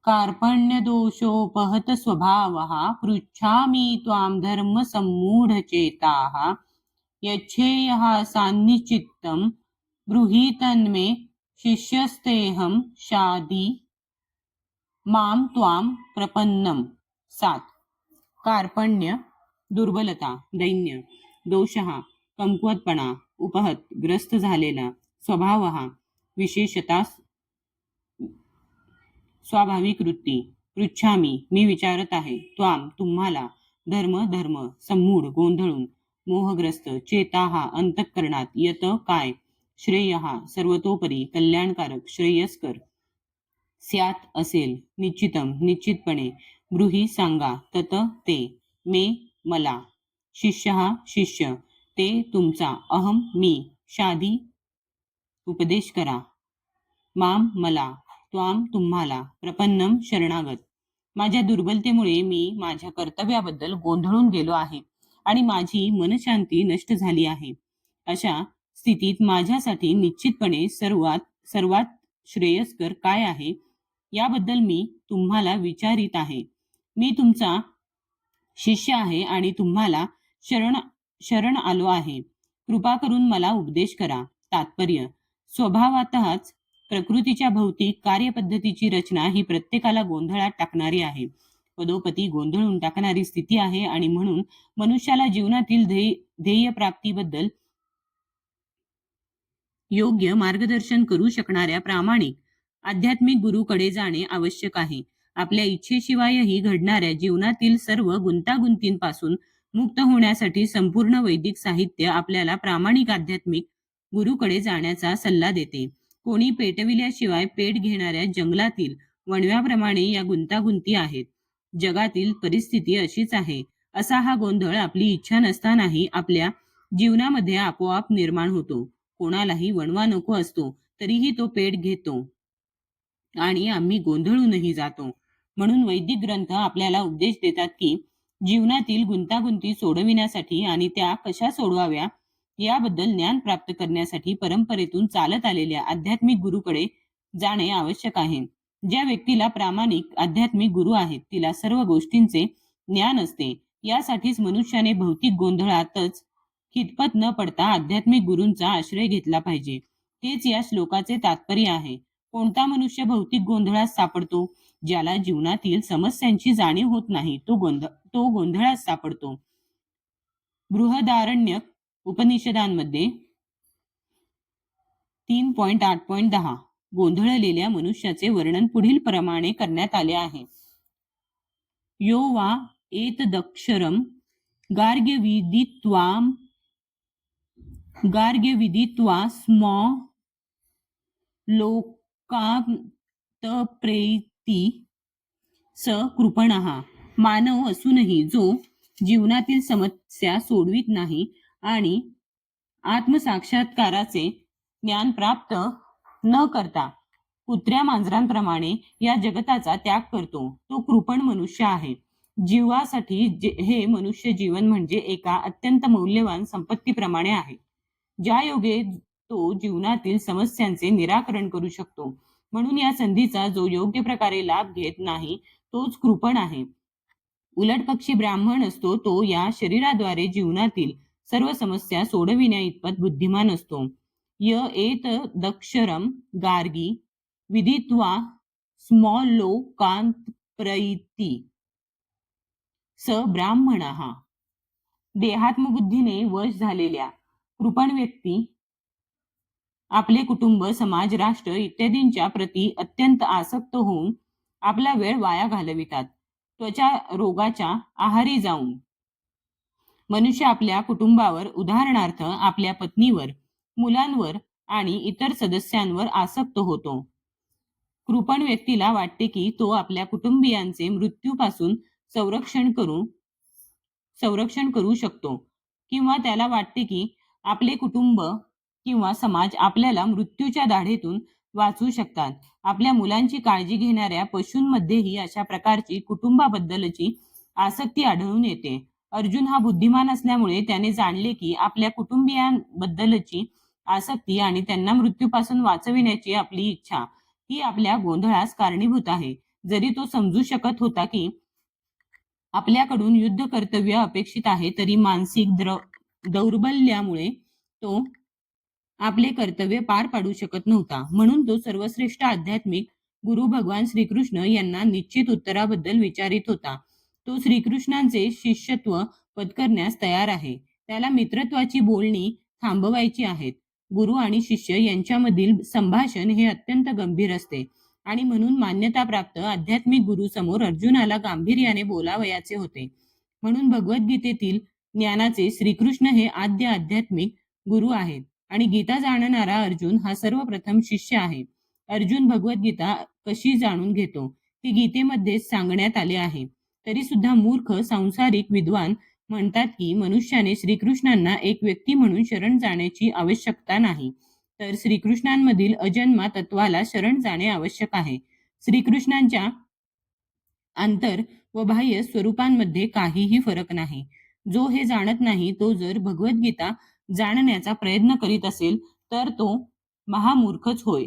कार्पण्यदोषोपहत स्वभावः पृच्छामि त्वां धर्मसम्मूढचेताः यच्छेयः सान्निचित्तं ब्रूहि तन्मे शिष्यस्तेऽहं शाधि मां त्वां प्रपन्नम. 7. कार्पण्य दुर्बलता, दैन्य. दोषः कमकुवतपणा, उपहत ग्रस्त झालेला, स्वभावः विशेषता, स्वाभाविक वृत्ती. पृच्छामी मी विचारत आहे, त्वाम तुम्हाला, धर्म सम्मूढ गोंधळून, मोहग्रस्त, चेताहा अंतःकरणात, यत काय, श्रेयः सर्वतोपरी कल्याणकारक श्रेयस्कर, स्यात असेल, निश्चितम निश्चितपणे, ब्रूहि सांगा, तत ते, मे मला, शिष्यः शिष्य, ते तुमचा, अहम मी, शाधी उपदेश करा, माम मला, त्वाम तुम्हाला, प्रपन्नम शरणागत. माझ्या दुर्बलतेमुळे मी माझ्या कर्तव्याबद्दल गोंधळून गेलो आहे आणि माझी मनशांती नष्ट झाली आहे. अशा स्थितीत माझ्यासाठी निश्चितपणे सर्वात श्रेयस्कर काय आहे याबद्दल मी तुम्हाला विचारित आहे. मी तुमचा शिष्य आहे आणि तुम्हाला शरण आलो आहे. कृपा करून मला उपदेश करा. तात्पर्य: स्वभावातच प्रकृतीच्या भौतिक कार्यपद्धतीची रचना ही प्रत्येकाला गोंधळात टाकणारी आहे. पदोपदी गोंधळून टाकणारी स्थिती आहे आणि म्हणून मनुष्याला जीवनातील ध्येय प्राप्तीबद्दल योग्य मार्गदर्शन करू शकणाऱ्या प्रामाणिक आध्यात्मिक गुरुकडे जाणे आवश्यक आहे. आपल्या इच्छेशिवायही घडणाऱ्या जीवनातील सर्व गुंतागुंतींपासून मुक्त होण्यासाठी संपूर्ण वैदिक साहित्य आपल्याला प्रामाणिक आध्यात्मिक गुरुकडे जाण्याचा सल्ला देते. कोणी पेटविल्याशिवाय पेट घेणाऱ्या जंगलातील वणव्याप्रमाणे या गुंतागुंती आहेत. जगातील परिस्थिती अशीच आहे. असा हा गोंधळ आपली इच्छा नसतानाही आपल्या जीवनामध्ये आपोआप निर्माण होतो. कोणालाही वणवा नको असतो तरीही तो पेट घेतो आणि आम्ही गोंधळूनही जातो. म्हणून वैदिक ग्रंथ आपल्याला उपदेश देतात की जीवनातील गुंतागुंती सोडविण्यासाठी आणि त्या कशा सोडवाव्या याबद्दल ज्ञान प्राप्त करण्यासाठी परंपरेतून चालत आलेल्या आध्यात्मिक गुरुकडे जाणे आवश्यक आहे. ज्या व्यक्तीला प्रामाणिक आध्यात्मिक गुरु आहेत तिला सर्व गोष्टींचे ज्ञान असते. यासाठीच मनुष्याने भौतिक गोंधळातच खितपत न पडता आध्यात्मिक गुरूंचा आश्रय घेतला पाहिजे. तेच या श्लोकाचे तात्पर्य आहे. कोणता मनुष्य भौतिक गोंधळात सापडतो? ज्याला जीवनातील समस्यांची जाणीव होत नाही तो गोंधळात सापडतो. बृहदारण्यक उपनिषदांमध्ये 3.8.10 गोंधळलेल्या मनुष्याचे वर्णन पुढील प्रमाणे करण्यात आले आहे. यो वा एतदक्षरम गार्ग्यविदित्वा स्मो लोकांतप्रेती स कृपणः. मानव असूनही जो जीवनातील समस्या सोडवित नाही आणि आत्मसाक्षात्काराचे ज्ञान प्राप्त न करता कुत्र्या मांजरांप्रमाणे या जगताचा त्याग करतो, तो कृपण मनुष्य आहे. जीवासाठी हे मनुष्य जीवन म्हणजे एका अत्यंत मौल्यवान संपत्तीप्रमाणे आहे. ज्या योगे तो जीवनातील समस्यांचे निराकरण करू शकतो. म्हणून या संधीचा जो योग्य प्रकारे लाभ घेत नाही तोच कृपण आहे. उलट पक्षी ब्राह्मण असतो तो या शरीराद्वारे जीवनातील सर्व समस्या सोडविण्या इतपत बुद्धिमान असतो. य एत दक्षरम गार्गी विदित्वा स्मलोकांतप्रैति स ब्राह्मणः. देहात्मबुद्धीने वश झालेल्या कृपण व्यक्ती आपले कुटुंब, समाज, राष्ट्र इत्यादींच्या प्रती अत्यंत आसक्त होऊन आपला वेळ वाया घालवितात. त्वचा रोगाच्या आहारी जाऊन मनुष्य आपल्या कुटुंबावर, उदाहरणार्थ आपल्या पत्नीवर, मुलांवर आणि इतर सदस्यांवर आसक्त होतो. कृपण व्यक्तीला वाटते की तो आपल्या कुटुंबियांचे मृत्यूपासून संरक्षण करू शकतो किंवा त्याला वाटते की आपले कुटुंब किंवा समाज आपल्याला मृत्यूच्या दाढेतून वाचवू शकतात. आपल्या मुलांची काळजी घेणाऱ्या पशूंमध्येही अशा प्रकारची कुटुंबाबद्दलची आसक्ती आढळून येते. अर्जुन हा बुद्धिमान असल्यामुळे त्याने जाणले की आपल्या कुटुंबियांबद्दलची आसक्ती आणि त्यांना मृत्यूपासून वाचविण्याची आपली इच्छा ही आपल्या गोंधळास कारणीभूत आहे. जरी तो समजू शकत होता की आपल्याकडून युद्ध कर्तव्य अपेक्षित आहे, तरी मानसिक दौर्बल्यामुळे तो आपले कर्तव्य पार पाडू शकत नव्हता. म्हणून तो सर्वश्रेष्ठ आध्यात्मिक गुरु भगवान श्रीकृष्ण यांना निश्चित उत्तराबद्दल विचारित होता. तो श्रीकृष्णांचे शिष्यत्व पत्करण्यास तयार आहे. त्याला मित्रत्वाची बोलणी थांबवायची आहेत. गुरु आणि शिष्य यांच्यामधील संभाषण हे अत्यंत गंभीर असते आणि म्हणून मान्यताप्राप्त आध्यात्मिक गुरु समोर अर्जुनाला गांभीर्याने बोलावयाचे होते. म्हणून भगवद्गीतेतील ज्ञानाचे श्रीकृष्ण हे आद्य आध्यात्मिक गुरु आहेत आणि गीता जाणणारा अर्जुन हा सर्वप्रथम शिष्य आहे. अर्जुन भगवद्गीता कशी जाणून घेतो ती गीतेमध्ये सांगण्यात आले आहे. तरी सुद्धा मूर्ख सांसारिक विद्वान म्हणतात की मनुष्याने श्रीकृष्णांना एक व्यक्ती म्हणून शरण जाण्याची आवश्यकता नाही, तर श्रीकृष्णांमधील अजन्मा तत्वाला शरण जाणे आवश्यक आहे. श्रीकृष्णांच्या आंतर व बाह्य स्वरूपांमध्ये काहीही फरक नाही. जो हे जाणत नाही तो जर भगवद्गीता जाणण्याचा प्रयत्न करीत असेल तर तो महामूर्खच होय.